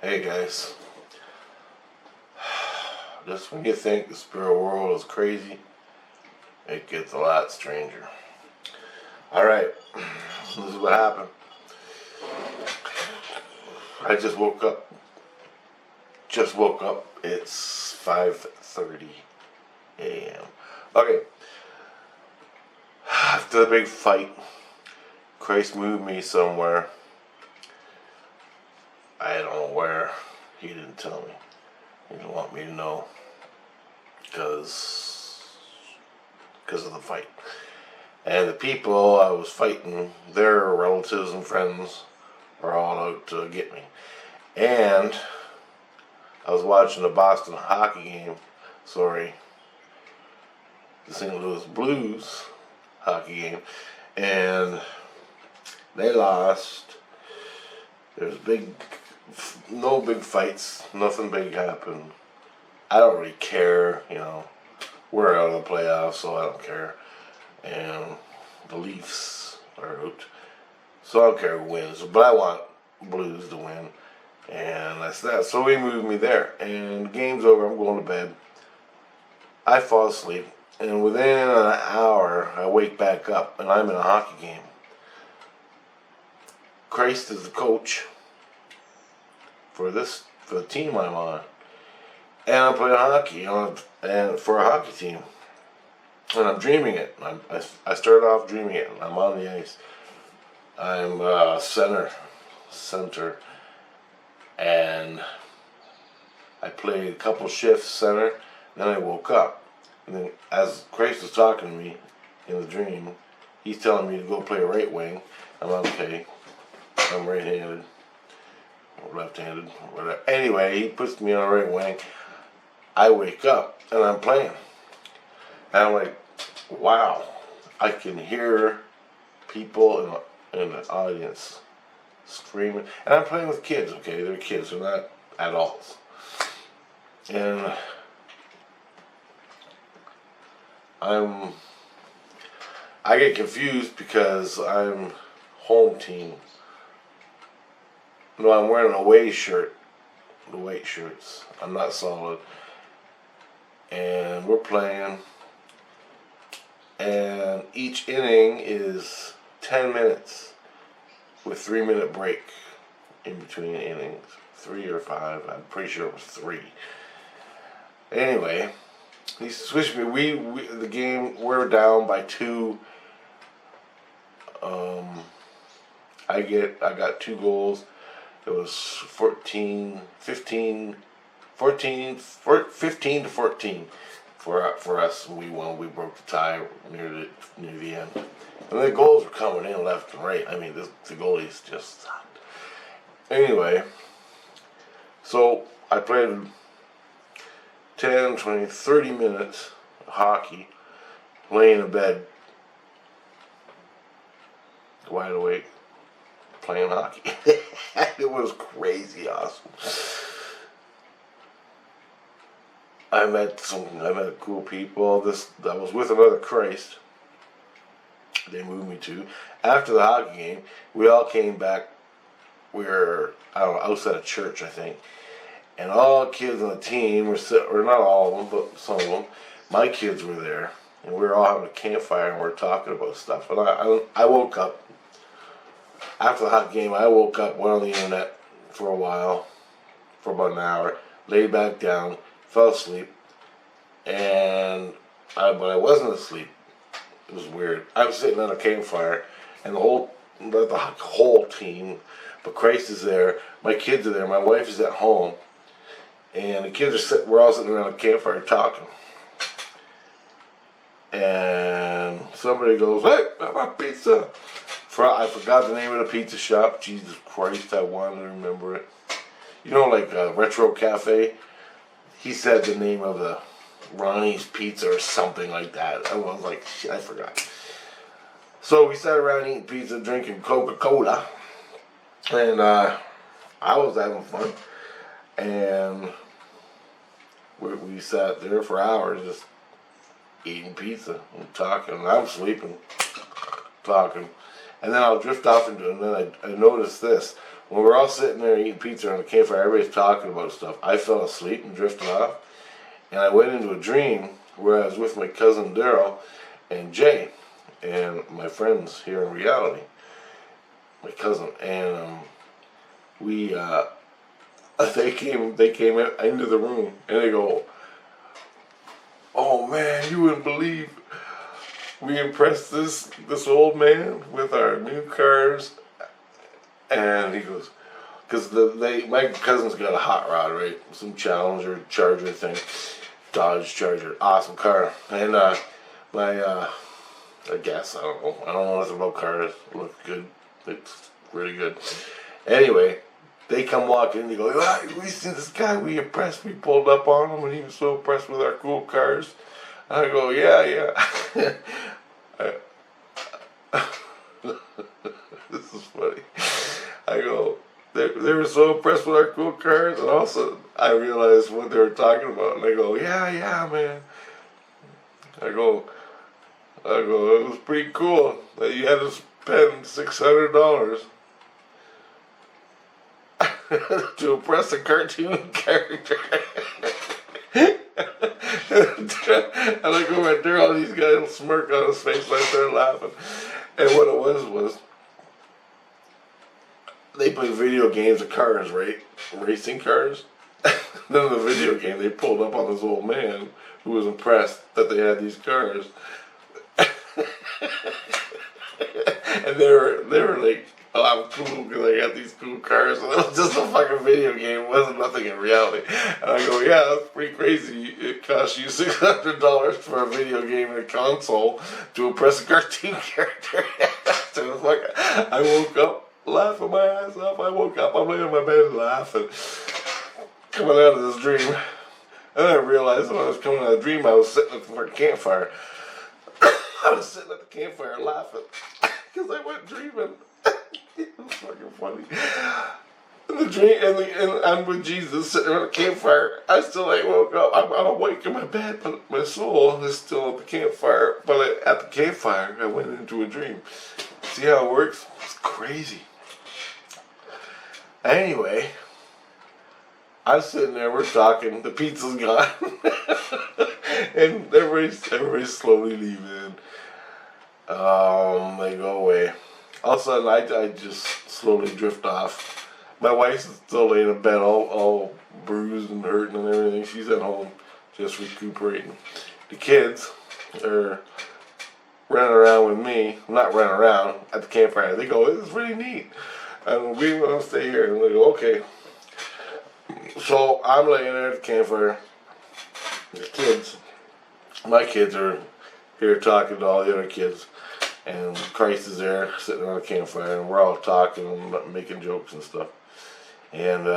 Hey guys, just when you think the spirit world is crazy, it gets a lot stranger. Alright, this is what happened. I just woke up. It's 5:30 a.m. Okay, after the big fight, Christ moved me somewhere. I don't know where. He didn't tell me. He didn't want me to know. Because of the fight. And the people I was fighting, their relatives and friends, were all out to get me. And I was watching the Boston hockey game. The St. Louis Blues hockey game. And they lost. There's no big fights. Nothing big happened. I don't really care, We're out of the playoffs, so I don't care. And the Leafs are out, so I don't care who wins. But I want Blues to win, and that's that. So he moved me there, and the game's over. I'm going to bed. I fall asleep, and within an hour, I wake back up, and I'm in a hockey game. Christ is the coach for the team I'm on. And I'm playing hockey, and for a hockey team. And I'm dreaming it. I started off dreaming it. I'm on the ice. I'm center, and I played a couple shifts center. Then I woke up, and then as Christ was talking to me in the dream, he's telling me to go play right wing. I'm okay. I'm right-handed, or left-handed, whatever. Anyway, he puts me on right wing. I wake up and I'm playing. And I'm like, wow, I can hear people in the audience screaming. And I'm playing with kids, okay? They're kids, they're not adults. And I get confused because I'm home team. No, I'm wearing an away shirt. The white shirts. I'm not solid. And we're playing, and each inning is 10 minutes with 3-minute break in between innings. 3 or 5, I'm pretty sure it was 3. Anyway, he switched me. The game, we're down by 2. I got 2 goals. It was 15 to 14 for us. We won. We broke the tie near the end. And the goals were coming in left and right. I mean, the goalies just sucked. Anyway, so I played 10, 20, 30 minutes of hockey, laying in bed, wide awake, playing hockey. It was crazy awesome. I met cool people. I was with another Christ. They moved me to. After the hockey game, we all came back. We were, I don't know, outside of church, I think. And all the kids on the team or not all of them, but some of them. My kids were there, and we were all having a campfire, and we were talking about stuff. And I woke up after the hockey game. I woke up, went on the internet for a while, for about an hour, laid back down. Fell asleep, but I wasn't asleep. It was weird. I was sitting on a campfire, and the whole team, but Christ is there. My kids are there. My wife is at home, and the kids we're all sitting around a campfire talking. And somebody goes, "Hey, I want pizza." I forgot the name of the pizza shop. Jesus Christ, I wanted to remember it. Like a Retro Cafe. He said the name of the Ronnie's Pizza or something like that. I was like, shit, I forgot. So we sat around eating pizza, drinking Coca-Cola. And I was having fun. And we sat there for hours just eating pizza and talking. And I'm sleeping, talking. And then I'll drift off and then I noticed this. when we're all sitting there eating pizza on the campfire, everybody's talking about stuff. I fell asleep and drifted off, and I went into a dream where I was with my cousin Daryl and Jay and my friends here in reality, my cousin, and we they came into the room and they go, "Oh man, you wouldn't believe we impressed this old man with our new cars." And he goes, because my cousin's got a hot rod, right? Some Challenger, Charger thing, Dodge Charger, awesome car. And I guess I don't know nothing about cars. It looks good. It's really good. Anyway, they come walking in. They go, "Ah, we see this guy. We impressed. We pulled up on him, and he was so impressed with our cool cars." And I go, "Yeah." This is funny. I go, they were so impressed with our cool cars, and also I realized what they were talking about, and I go, yeah, man. I go, it was pretty cool that you had to spend $600 to impress a cartoon character. And I look over at Daryl, and he's got a little smirk on his face, and I started laughing. And what it was they play video games of cars, right? Racing cars. Then in the video game, they pulled up on this old man who was impressed that they had these cars. And they were like, "Oh, I'm cool because I got these cool cars." And it was just a fucking video game. It wasn't nothing in reality. And I go, "Yeah, that's pretty crazy. It costs you $600 for a video game and a console to impress a cartoon character." So it's like, I woke up laughing my ass off. I'm laying in my bed laughing, coming out of this dream. And I realized when I was coming out of the dream, I was sitting at the campfire. I was sitting at the campfire laughing because I went dreaming. It was fucking funny. In the dream, and I'm with Jesus sitting around the campfire. I still ain't woke up. I'm awake in my bed, but my soul is still at the campfire. But at the campfire, I went into a dream. See how it works? It's crazy. Anyway, I'm sitting there, we're talking, the pizza's gone, and everybody's slowly leaving. They go away. All of a sudden, I just slowly drift off. My wife's still laying in bed, all bruised and hurting and everything. She's at home, just recuperating. The kids are running around with me, not running around at the campfire. They go, "This is really neat. And we want to stay here." And they go, "Okay." So I'm laying there at the campfire. The kids, my kids are here talking to all the other kids. And Christ is there sitting on the campfire. And we're all talking and making jokes and stuff. And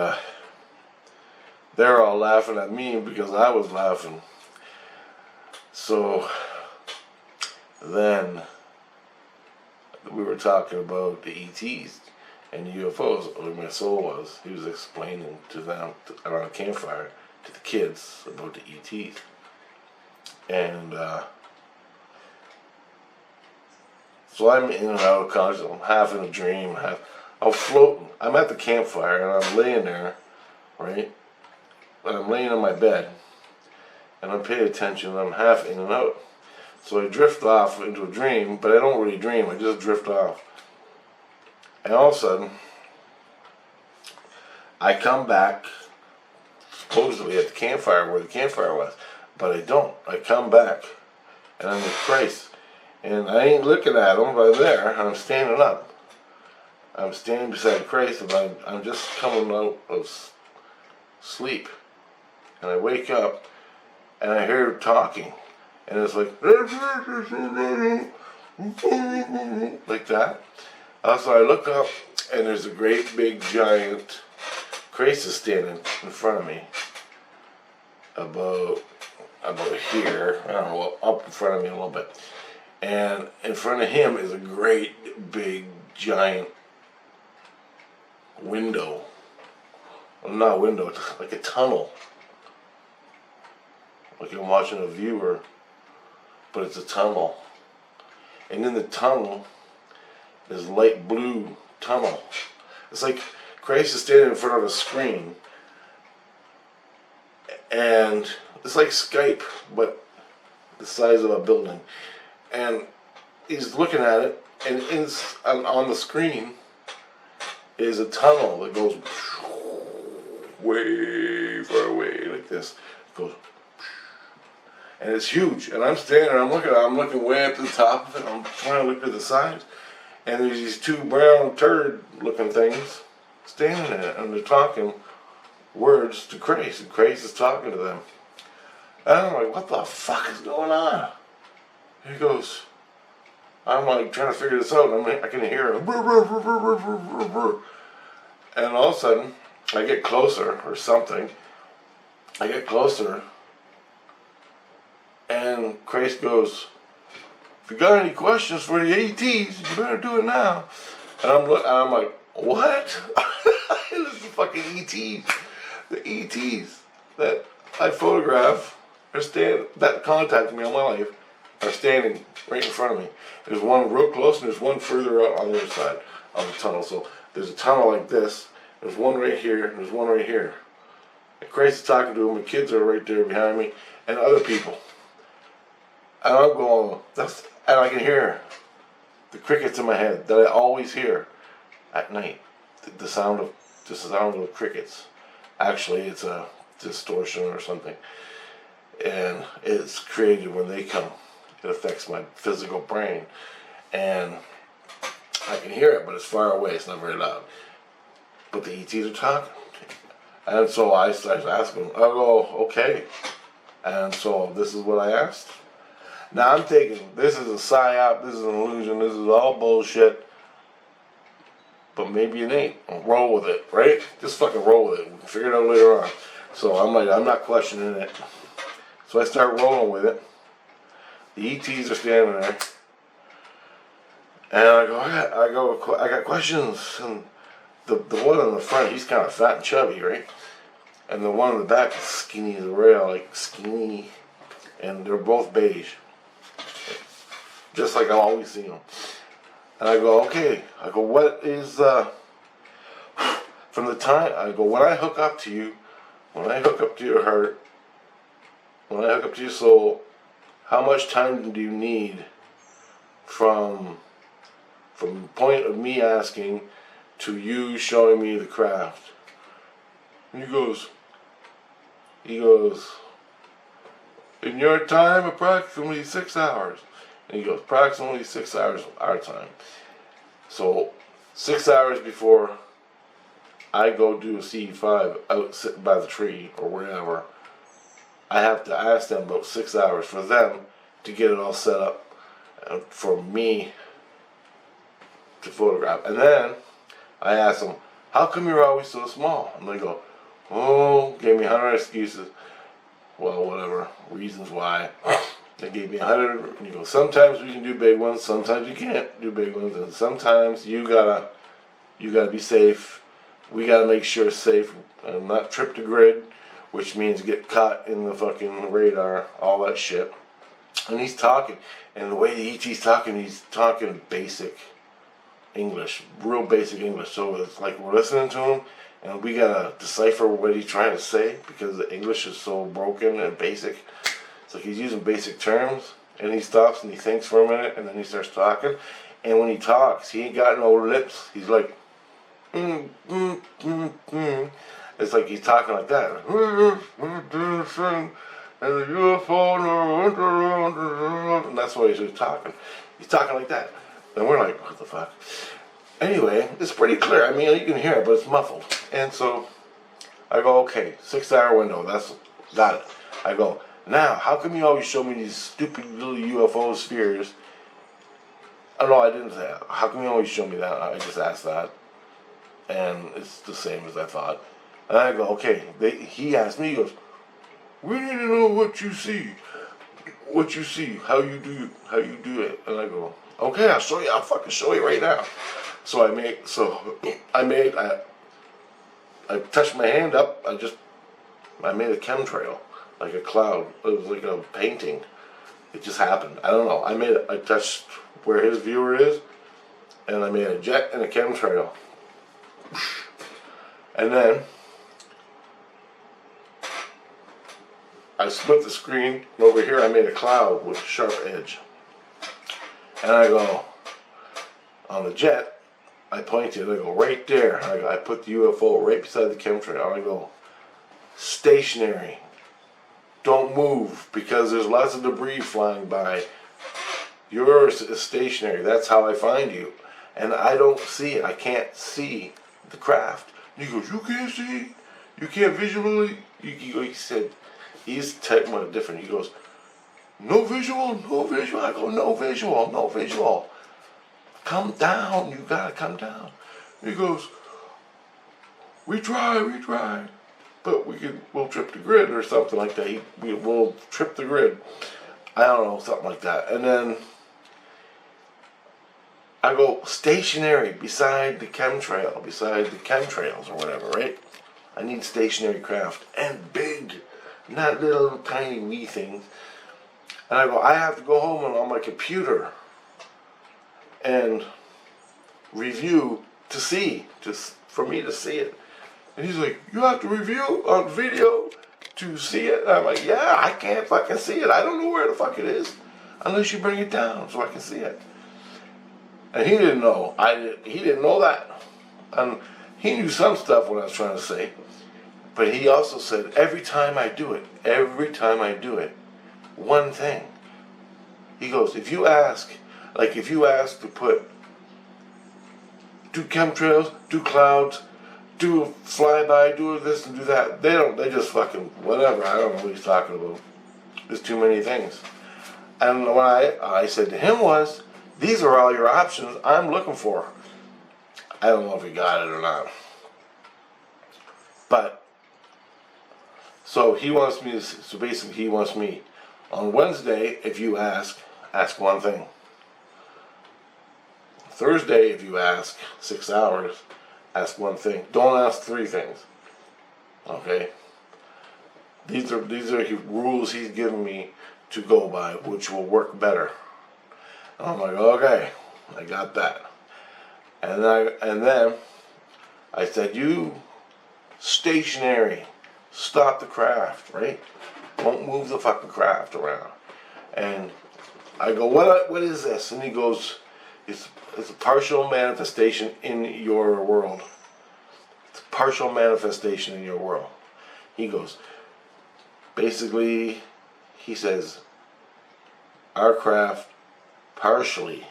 they're all laughing at me because I was laughing. So then we were talking about the ETs and UFOs, where my soul was. He was explaining to them around a campfire to the kids about the ETs. And so I'm in and out of consciousness. I'm half in a dream, I'm floating. I'm at the campfire and I'm laying there, right? And I'm laying on my bed and I'm paying attention and I'm half in and out. So I drift off into a dream, but I don't really dream, I just drift off. And all of a sudden, I come back, supposedly at the campfire where the campfire was, but I don't. I come back, and I'm with Christ. And I ain't looking at him, but I'm there, and I'm standing up. I'm standing beside Christ, and I'm just coming out of sleep. And I wake up, and I hear him talking. And it's like that. So I look up, and there's a great big giant Christ is standing in front of me, about here. I don't know, up in front of me a little bit. And in front of him is a great big giant window. Well, not a window, it's like a tunnel. Like I'm watching a viewer, but it's a tunnel. And in the tunnel, this light blue tunnel. It's like Christ is standing in front of a screen, and it's like Skype, but the size of a building. And he's looking at it, and on the screen is a tunnel that goes way far away, like this. It goes, and it's huge. And I'm standing there, I'm looking way up to the top of it. I'm trying to look to the sides, and there's these two brown turd-looking things standing in it, and they're talking words to Christ, and Christ is talking to them. And I'm like, what the fuck is going on? He goes, I'm like trying to figure this out, and I can hear him. And all of a sudden, I get closer, or something. I get closer, and Christ goes, if you got any questions for the ATs, you better do it now. And I'm like, what? This is the fucking ET. The ETs that I photograph that contacted me all my life are standing right in front of me. There's one real close, and there's one further out on the other side of the tunnel. So there's a tunnel like this. There's one right here, and there's one right here. And Christ is talking to them. The kids are right there behind me, and other people. And I'm going, and I can hear the crickets in my head that I always hear at night. The sound of crickets. Actually, it's a distortion or something, and it's created when they come. It affects my physical brain, and I can hear it, but it's far away. It's not very loud. But the ETs are talking, and so I start asking. I go, okay, and so this is what I asked. Now I'm thinking this is a psyop, this is an illusion, this is all bullshit. But maybe it ain't. Roll with it, right? Just fucking roll with it. We'll figure it out later on. So I'm like, I'm not questioning it. So I start rolling with it. The ETs are standing there, and I got questions. And the one in the front, he's kind of fat and chubby, right? And the one in the back is skinny as a rail, like skinny, and they're both beige, just like I always see them. And I go, okay. I go, what is from the time I go when I hook up to you, when I hook up to your heart, when I hook up to your soul, how much time do you need from the point of me asking to you showing me the craft? And he goes, in your time, approximately 6 hours. And he goes, approximately 6 hours our time. So 6 hours before I go do a C5 out sitting by the tree or wherever, I have to ask them about 6 hours for them to get it all set up for me to photograph. And then I ask them, how come you're always so small? And they go, oh, gave me 100 excuses. Well, whatever, reasons why. They gave me 100, and you go, sometimes we can do big ones, sometimes you can't do big ones, and sometimes you gotta be safe. We gotta make sure it's safe and not trip the grid, which means get caught in the fucking radar, all that shit. And he's talking, and the way the ET's talking, he's talking basic English, real basic English. So it's like we're listening to him, and we gotta decipher what he's trying to say because the English is so broken and basic. It's like he's using basic terms, and he stops and he thinks for a minute, and then he starts talking. And when he talks, he ain't got no lips. He's like, It's like he's talking like that. And the UFO, and that's why he's talking. He's talking like that. And we're like, what the fuck? Anyway, it's pretty clear. I mean, you can hear it, but it's muffled. And so I go, okay, 6 hour window, got it. I go, now, how come you always show me these stupid little UFO spheres? Oh, no, I didn't say that. How come you always show me that? I just asked that. And it's the same as I thought. And I go, okay. He asked me, he goes, we need to know what you see. What you see, how you do it. And I go, okay, I'll show you. I'll fucking show you right now. So I touched my hand up. I made a chemtrail, like a cloud. It was like a painting. It just happened. I don't know. I touched where his viewer is, and I made a jet and a chemtrail. And then I split the screen, and over here I made a cloud with a sharp edge. And I go, on the jet, I point it, I go right there. I put the UFO right beside the chemtrail. I go, stationary. Don't move, because there's lots of debris flying by. Yours is stationary. That's how I find you. And I don't see it. I can't see the craft. And he goes, you can't see it? You can't visually? He said, he's technically different. He goes, no visual, no visual. I go, no visual, no visual. Come down, you gotta come down. He goes, we try. But we'll trip the grid or something like that. We'll trip the grid. I don't know, something like that. And then I go stationary beside the chemtrails or whatever, right? I need stationary craft and big, not little tiny wee things. And I go, I have to go home and on my computer and review to see, just for me to see it. And he's like, you have to review on video to see it? And I'm like, yeah, I can't fucking see it. I don't know where the fuck it is unless you bring it down so I can see it. And he didn't know. He didn't know that. And he knew some stuff what I was trying to say. But he also said, every time I do it, one thing. He goes, if you ask to put, do chemtrails, do clouds, do a flyby, do this and do that, they just fucking, whatever, I don't know what he's talking about. There's too many things. And what I said to him was, these are all your options I'm looking for. I don't know if he got it or not. But, so basically he wants me, on Wednesday, if you ask one thing. Thursday, if you ask 6 hours, ask one thing. Don't ask 3 things. Okay? These are rules he's given me to go by, which will work better. And I'm like, okay, I got that. And then I said, you stationary, stop the craft, right? Don't move the fucking craft around. And I go, what is this? And he goes, it's a partial manifestation in your world. It's a partial manifestation in your world. He goes, basically, he says, our craft partially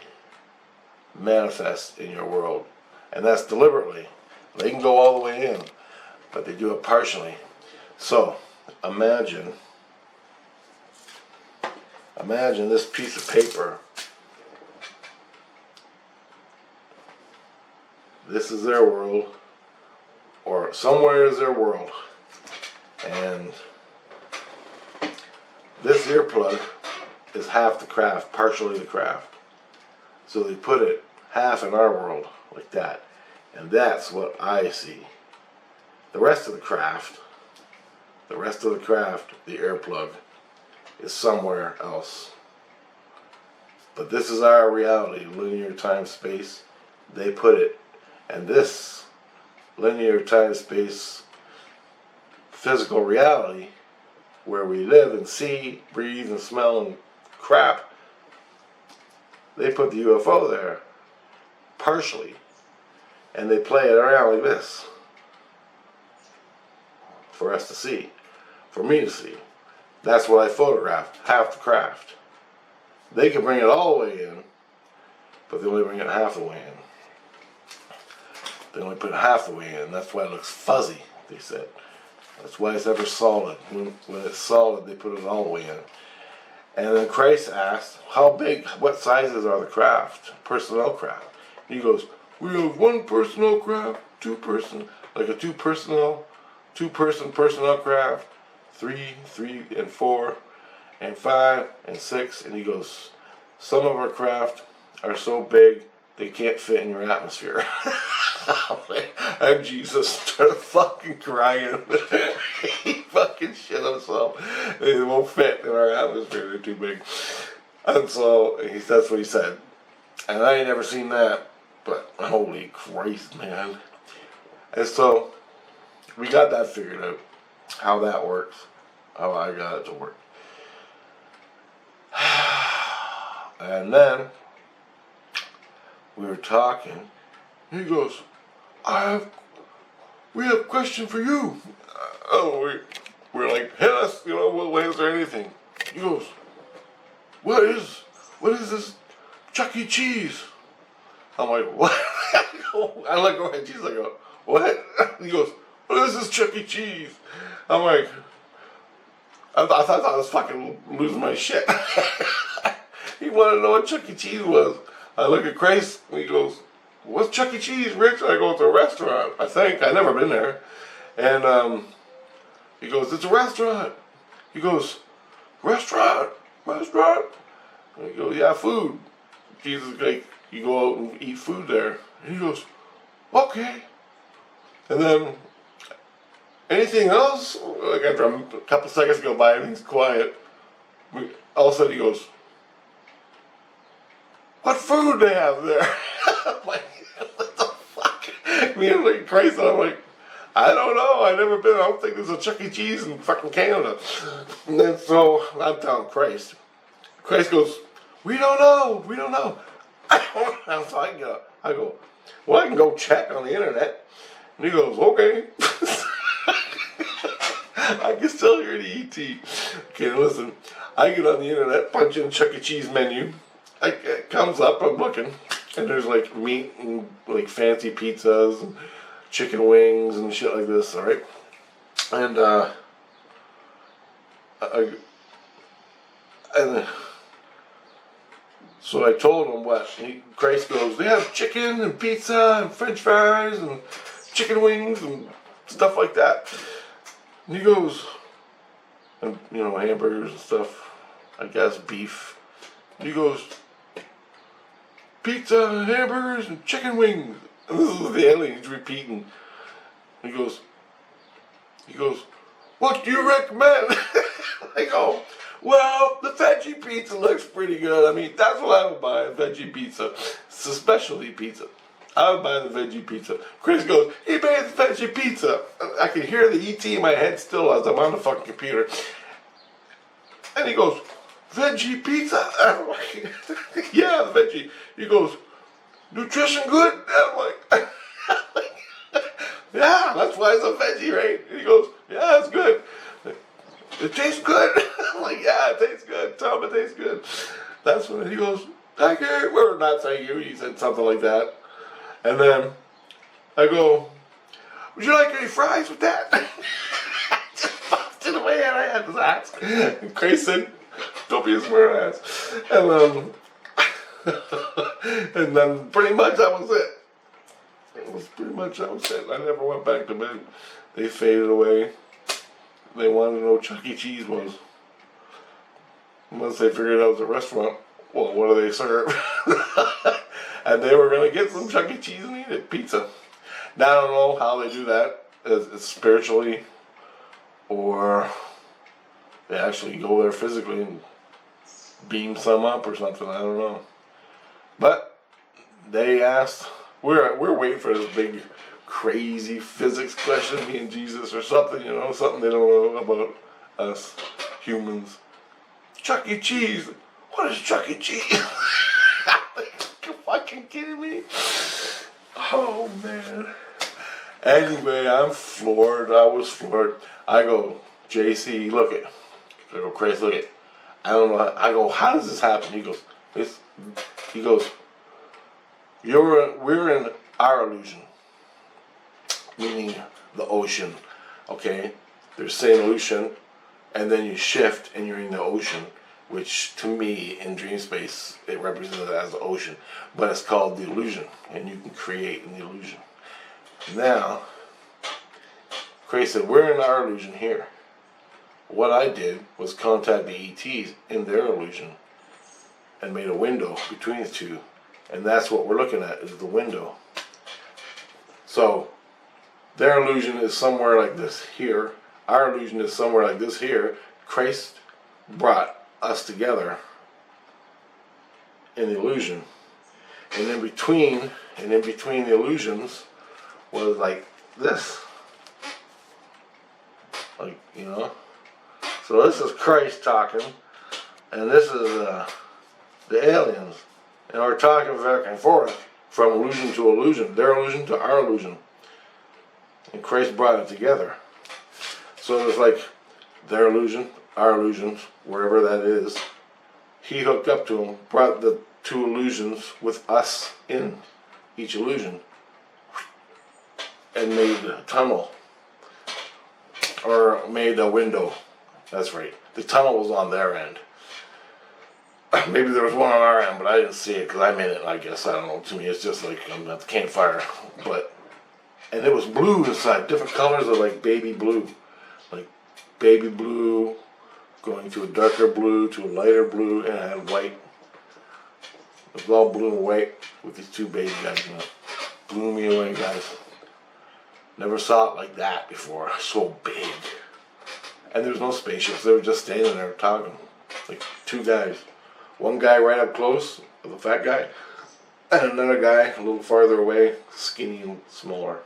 manifests in your world. And that's deliberately. They can go all the way in, but they do it partially. So, imagine this piece of paper. This is their world, or somewhere is their world. And this earplug is half the craft, partially the craft. So they put it half in our world, like that. And that's what I see. The rest of the craft, the earplug, is somewhere else. But this is our reality, linear time space. They put it. And this linear time space physical reality, where we live and see, breathe and smell and crap, they put the UFO there, partially. And they play it around like this. For us to see. For me to see. That's what I photographed, half the craft. They can bring it all the way in, but they only bring it half the way in. They only put it half the way in. That's why it looks fuzzy, they said. That's why it's never solid. When it's solid, they put it all the way in. And then Christ asked, how big, what sizes are the craft, personnel craft? And he goes, we have 1 personnel craft, 2 person, like a 2 person personnel craft, 3 and 4 and 5 and 6. And he goes, some of our craft are so big they can't fit in your atmosphere. And Jesus started fucking crying. He fucking shit himself. They won't fit in our atmosphere, they're too big. And so that's what he said. And I ain't never seen that, but holy Christ, man. And so we got that figured out. How that works. How I got it to work. And then we were talking. He goes, we have a question for you. We're like, hit us, we'll answer anything. He goes, what is this Chuck E. Cheese? I'm like, what? I look over at Jesus, I go, what? He goes, what is this Chuck E. Cheese? I'm like, I thought I was fucking losing my shit. He wanted to know what Chuck E. Cheese was. I look at Grace, and he goes, what's Chuck E. Cheese, Rich? I go, it's a restaurant, I think. I've never been there. And he goes, it's a restaurant. He goes, restaurant? And he goes, yeah, food. Jesus, like, you go out and eat food there. And he goes, okay. And then, anything else? Like after a couple seconds go by, everything's quiet. All of a sudden he goes, what food they have there? I'm like, what the fuck? Me and like Christ, I'm like, I don't know. I've never been. I don't think there's a Chuck E. Cheese in fucking Canada. And then so I'm telling Christ. Christ goes, we don't know. So I go, well, I can go check on the internet. And he goes, okay. I can still hear the ET. Okay, listen. I get on the internet, punch in Chuck E. Cheese menu. It comes up, I'm looking, and there's like meat and like fancy pizzas and chicken wings and shit like this, alright? And so I told him what. Christ goes, they have chicken and pizza and french fries and chicken wings and stuff like that. And he goes, and hamburgers and stuff, I guess beef. And he goes, pizza and hamburgers and chicken wings. And this is the alien, he's repeating. He goes, what do you recommend? I go, well, the veggie pizza looks pretty good. I mean, that's what I would buy, a veggie pizza. It's a specialty pizza. I would buy the veggie pizza. Chris goes, he made the veggie pizza. I can hear the ET in my head still as I'm on the fucking computer. And he goes, veggie pizza? I'm like, yeah, the veggie. He goes, nutrition good? I'm like, yeah, that's why it's a veggie, right? And he goes, yeah, it's good. It tastes good. I'm like, yeah, it tastes good. Tell him it tastes good. That's when he goes, thank you. Well, not thank you. He said something like that. And then I go, would you like any fries with that? Just popped in my head. I had to ask. And Grace said, don't be a smart ass. And then pretty much that was it. That was it. I never went back to bed. They faded away. They wanted to know what Chuck E. Cheese was. Once they figured out it was a restaurant, well, what do they serve? And they were going to get some Chuck E. Cheese and eat it, pizza. Now I don't know how they do that, it's spiritually, or they actually go there physically and beam some up or something, I don't know. But they asked, we're waiting for this big crazy physics question, me and Jesus or something, something they don't know about us humans. Chuck E. Cheese, what is Chuck E. Cheese? You fucking kidding me? Oh man. Anyway, I'm floored. I was floored. I go, JC, look it. I go, Chris, look it. I don't know. I go, how does this happen? He goes, we're in our illusion, meaning the ocean. Okay, there's St. Lucian, and then you shift and you're in the ocean, which to me in dream space it represents it as the ocean, but it's called the illusion, and you can create in the illusion. Now, Craig said, we're in our illusion here. What I did was contact the ETs in their illusion and made a window between the two, and that's what we're looking at, is the window. So their illusion is somewhere like this here. Our illusion is somewhere like this here. Christ brought us together in the illusion, and in between the illusions was like this. Like, you know. So this is Christ talking, and this is the aliens. And we're talking back and forth from illusion to illusion, their illusion to our illusion. And Christ brought it together. So it's like their illusion, our illusions, wherever that is. He hooked up to them, brought the two illusions with us in each illusion, and made a tunnel. Or made a window. That's right. The tunnel was on their end. Maybe there was one on our end, but I didn't see it because I'm in it, I guess. I don't know. To me, it's just like I'm at the campfire. And it was blue inside. Different colors of like baby blue. Like baby blue going to a darker blue to a lighter blue, and it had white. It was all blue and white with these two baby guys in it. Blew me away, guys. Never saw it like that before. So big. And there was no spaceships. They were just standing there talking. Like two guys. One guy right up close, the fat guy, and another guy a little farther away, skinny and smaller,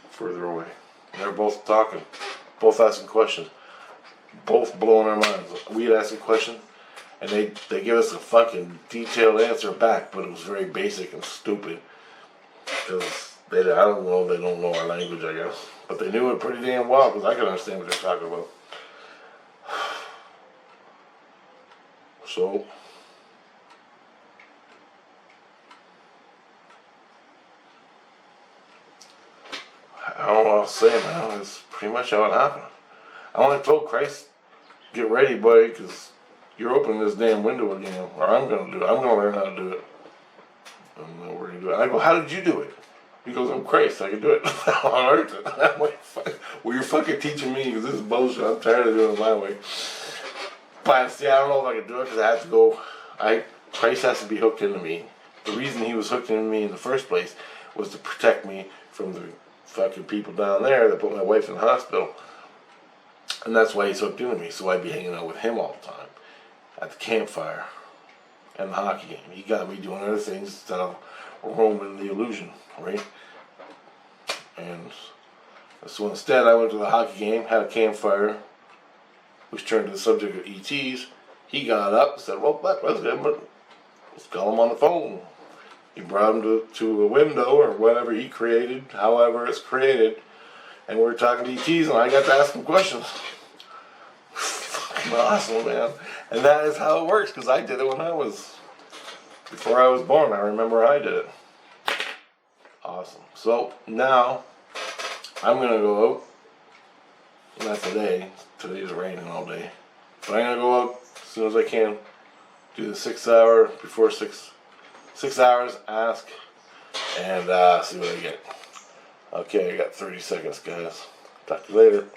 further away. And they're both talking, both asking questions, both blowing our minds. We'd ask a question, and they give us a fucking detailed answer back, but it was very basic and stupid. Because I don't know, they don't know our language, I guess. But they knew it pretty damn well, because I could understand what they're talking about. So, I don't know what to say, man. That's pretty much how it happened. I only told Christ, get ready, buddy, because you're opening this damn window again. Or I'm going to do it. I'm going to learn how to do it. I don't know where to do it. I go, how did you do it? He goes, I'm Christ. I can do it on earth. I'm like, well, you're fucking teaching me, because this is bullshit. I'm tired of doing it my way. But see, I don't know if I can do it because I have to go. Christ has to be hooked into me. The reason he was hooked into me in the first place was to protect me from the fucking people down there that put my wife in the hospital. And that's why he's hooked into me. So I'd be hanging out with him all the time at the campfire and the hockey game. He got me doing other things instead of roaming the illusion, right? And so instead, I went to the hockey game, had a campfire, which turned to the subject of ETs. He got up and said, well, let's call him on the phone. He brought him to a window or whatever he created, however it's created, and we were talking to ETs, and I got to ask him questions. Fucking awesome, man. And that is how it works, because I did it before I was born. I remember I did it. Awesome. So now, I'm going to go out. Not today. Today's raining all day. But I'm going to go out as soon as I can. Do the 6 hour, before 6 hours, ask, and see what I get. Okay, I got 30 seconds, guys. Talk to you later.